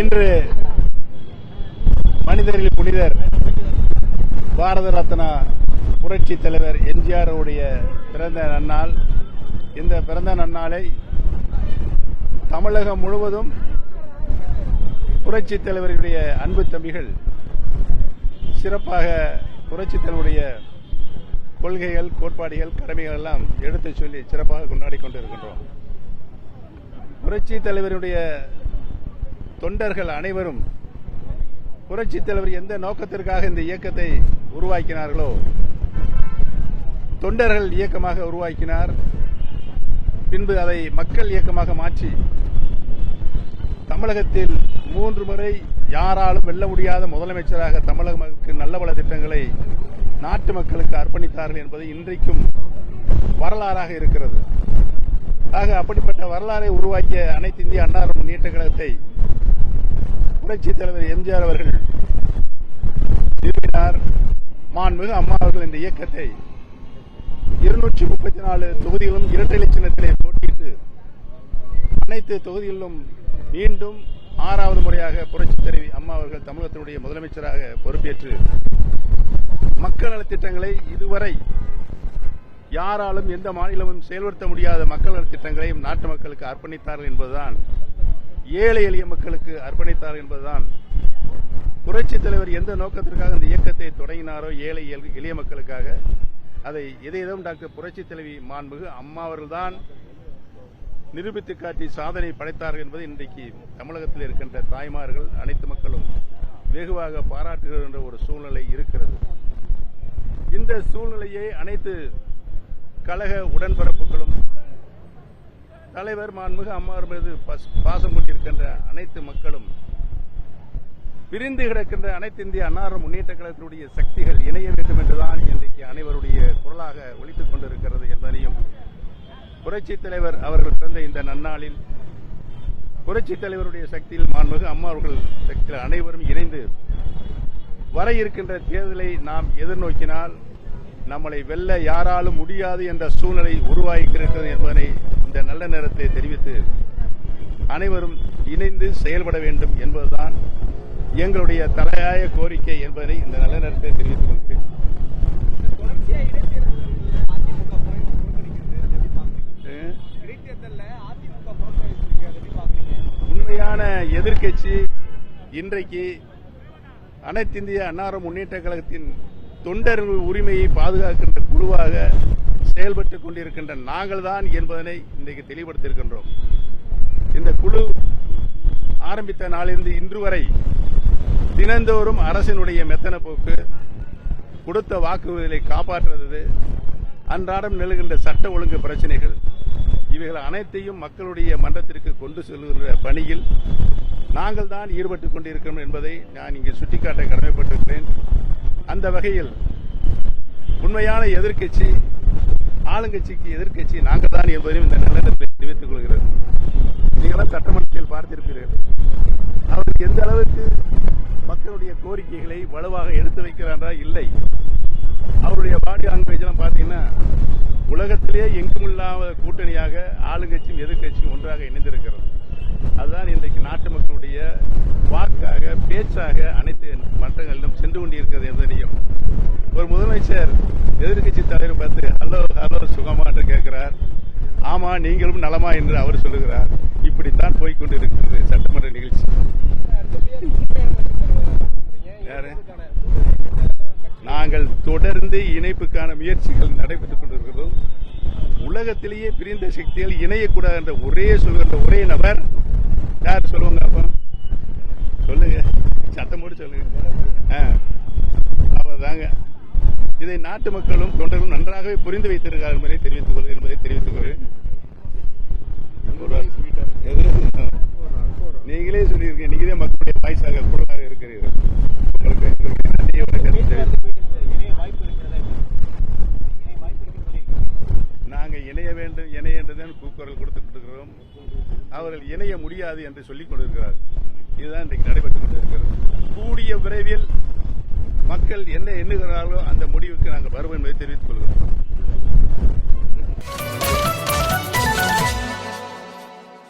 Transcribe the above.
இன்று மனிதரில் புனிதர் பாரத ரத்னா புரட்சி தலைவர் எம்ஜிஆர் உடைய பிறந்த நன்னாள். இந்த பிறந்த நன்னாளை தமிழகம் முழுவதும் புரட்சி தலைவருடைய அன்பு தம்பிகள் சிறப்பாக புரட்சி தலைவருடைய கொள்கைகள், கோட்பாடுகள், கடமைகள் எல்லாம் எடுத்துச் சொல்லி சிறப்பாக கொண்டாடி கொண்டிருக்கின்றோம். புரட்சி தலைவருடைய தொண்டர்கள் அனைவரும் புரட்சி தலைவர் எந்த நோக்கத்திற்காக இந்த இயக்கத்தை உருவாக்கினார்களோ தொண்டர்கள் இயக்கமாக உருவாக்கினார். பின்பு அதை மக்கள் இயக்கமாக மாற்றி தமிழகத்தில் 3 முறை யாராலும் வெல்ல முடியாத முதலமைச்சராக தமிழக மக்களுக்கு நல்ல பல திட்டங்களை நாட்டு மக்களுக்கு அர்ப்பணித்தார்கள் என்பது இன்றைக்கும் வரலாறாக இருக்கிறது. ஆக அப்படிப்பட்ட வரலாறை உருவாக்கிய அனைத்து இந்திய அண்ணா முன்னேற்ற கழகத்தை புரட்சி தலைவர் எம்ஜிஆர் அவர்கள் நிறுவினார். மாண்புமிகு அம்மா அவர்கள் இந்த இயக்கத்தை 234 தொகுதிகளும் இரட்டை இலச்சினத்திலே போட்டியிட்டு அனைத்து தொகுதிகளிலும் மீண்டும் 6வது முறையாக புரட்சி தலைவி அம்மா அவர்கள் தமிழகத்தினுடைய முதலமைச்சராக பொறுப்பேற்று மக்கள் நலத்திட்டங்களை இதுவரை யாராலும் எந்த மாநிலமும் செயல்படுத்த முடியாத மக்கள் நலத்திட்டங்களையும் நாட்டு மக்களுக்கு அர்ப்பணித்தார்கள் என்பதுதான், ஏழை எளிய மக்களுக்கு அர்ப்பணித்தார்கள் என்பதுதான் புரட்சி தலைவர் எந்த நோக்கத்திற்காக இந்த இயக்கத்தை தொடங்கினாரோ ஏழை எளிய மக்களுக்காக அதை எதையும் டாக்டர் புரட்சி தலைவி மாண்புமிகு அம்மா அவர்கள்தான் நிரூபித்து காட்டி சாதனை படைத்தார்கள் என்பது இன்றைக்கு தமிழகத்தில் இருக்கின்ற தாய்மார்கள் அனைத்து மக்களும் வெகுவாக பாராட்டுகின்ற ஒரு சூழ்நிலை இருக்கிறது. இந்த சூழ்நிலையை அனைத்து கழக உடன்பிறப்புகளும் தலைவர் மாண்புமிகு அம்மா மீது பாசம் கொண்டிருக்கின்ற அனைத்து மக்களும் பிரிந்து கிடக்கின்ற அனைத்து இந்திய அண்ணா முன்னேற்ற கழகத்தினுடைய சக்திகள் இணைய வேண்டும் என்றுதான் இன்றைக்கு அனைவருடைய குரலாக ஒலித்துக் கொண்டிருக்கிறது என்பதையும் புரட்சி தலைவர் அவர்கள் பிறந்த இந்த நன்னாளில் புரட்சி தலைவருடைய சக்தியில் மாண்புமிகு அம்மா அவர்கள் சக்தியில் அனைவரும் இணைந்து வர இருக்கின்ற தேர்தலை நாம் எதிர்நோக்கினால் நம்மளை வெல்ல யாராலும் முடியாது என்ற சூழ்நிலை உருவாகியிருக்கிறது என்பதனை இந்த நல்ல நேரத்தை தெரிவித்து அனைவரும் இணைந்து செயல்பட வேண்டும் என்பதுதான் எங்களுடைய தலையாய கோரிக்கை என்பதை இந்த நல்ல நேரத்தை தெரிவித்துக் கொள்கிறேன். உண்மையான எதிர்க்கட்சி இன்றைக்கு அனைத்து இந்திய அண்ணா முன்னேற்ற கழகத்தின் தொண்டர்கள் உரிமையை பாதுகாக்கின்ற குழுவாக செயல்பட்டுக் கொண்டிருக்கின்ற நாங்கள் தான் என்பதனை இன்றைக்கு தெளிவுபடுத்தியிருக்கின்றோம். இந்த குழு ஆரம்பித்த நாளிலிருந்து இன்று வரை தினந்தோறும் அரசினுடைய மெத்தன போக்கு, கொடுத்த வாக்குறுதிகளை காப்பாற்றுவது, அன்றாடம் நிலவுகின்ற சட்ட ஒழுங்கு பிரச்சனைகள் இவைகள் அனைத்தையும் மக்களுடைய மன்றத்திற்கு கொண்டு செல்கின்ற பணியில் நாங்கள் தான் ஈடுபட்டுக் கொண்டிருக்கிறோம் என்பதை நான் இங்கு சுட்டிக்காட்ட கடமைப்பட்டிருக்கிறேன். அந்த வகையில் உண்மையான எதிர்க்கட்சி ஆளுங்கட்சிக்கு எதிர்க்கட்சி நாங்கள் தான் என்பதையும் இந்த நல்ல நேரத்தில் தெரிவித்துக் கொள்கிறது. நீங்களும் சட்டமன்றத்தில் பார்த்திருப்பீர்கள். அவர் எந்த அளவுக்கு மக்களுடைய கோரிக்கைகளை வலுவாக எடுத்து வைக்கிறாரா இல்லை. அவருடைய பாடி லாங்குவேஜ் எல்லாம் பார்த்தீங்கன்னா உலகத்திலேயே எங்குமில்லாத கூட்டணியாக ஆளுங்கட்சியும் எதிர்க்கட்சியும் ஒன்றாக இணைந்திருக்கிறது. அதுதான் இன்றைக்கு நாட்டு மக்களுடைய வாக்காக பேச்சாக அனைத்து மன்றங்களிலும் சென்று கொண்டிருக்கிறது என்பதையும் ஒரு முதலமைச்சர் எதிர்க்கட்சி தலைவர் பார்த்து ஹலோ ஹலோ சுகமா என்று கேட்கிறார். ஆமா நீங்களும் நலமா என்று அவர் சொல்லுகிறார். இப்படித்தான் போய்கொண்டிருக்கிறது சட்டமன்ற நிகழ்ச்சி. நாங்கள் தொடர்ந்து இணைப்புக்கான முயற்சிகள் நடைபெற்றுக் கொண்டிருக்கிறோம். உலகத்திலேயே பிரிந்த சக்திகள் இணையக்கூடாது என்ற சொல்கின்ற ஒரே நபர் யார் சொல்லுவாங்க? அப்ப சொல்லுங்க, சத்தம் போட்டு சொல்லுங்க. அவர்தாங்க. இதை நாட்டு மக்களும் தொண்டர்களும் நன்றாகவே புரிந்து வைத்திருக்கிறார் என்பதை தெரிவித்துக் கொள்கிறேன். நீங்களே சொல்லியிருக்கீங்க, நீங்களே மக்களுடைய வாய்ஸாக குரலாக இருக்கிறீர்கள். நாங்கள் இணைய வேண்டும் என்றுதான் கூக்குரல் கொடுத்துட்டு இருக்கிறோம். அவர்கள் இணைய முடியாது என்று சொல்லிக் கொண்டிருக்கிறார். இதுதான் இன்றைக்கு நடைபெற்றுக் கொண்டிருக்கிறது. கூடிய விரைவில் மக்கள் என்ன எண்ணுகிறார்களோ அந்த முடிவுக்கு நாங்கள் வருவோம் என்பதை தெரிவித்துக் கொள்கிறோம்.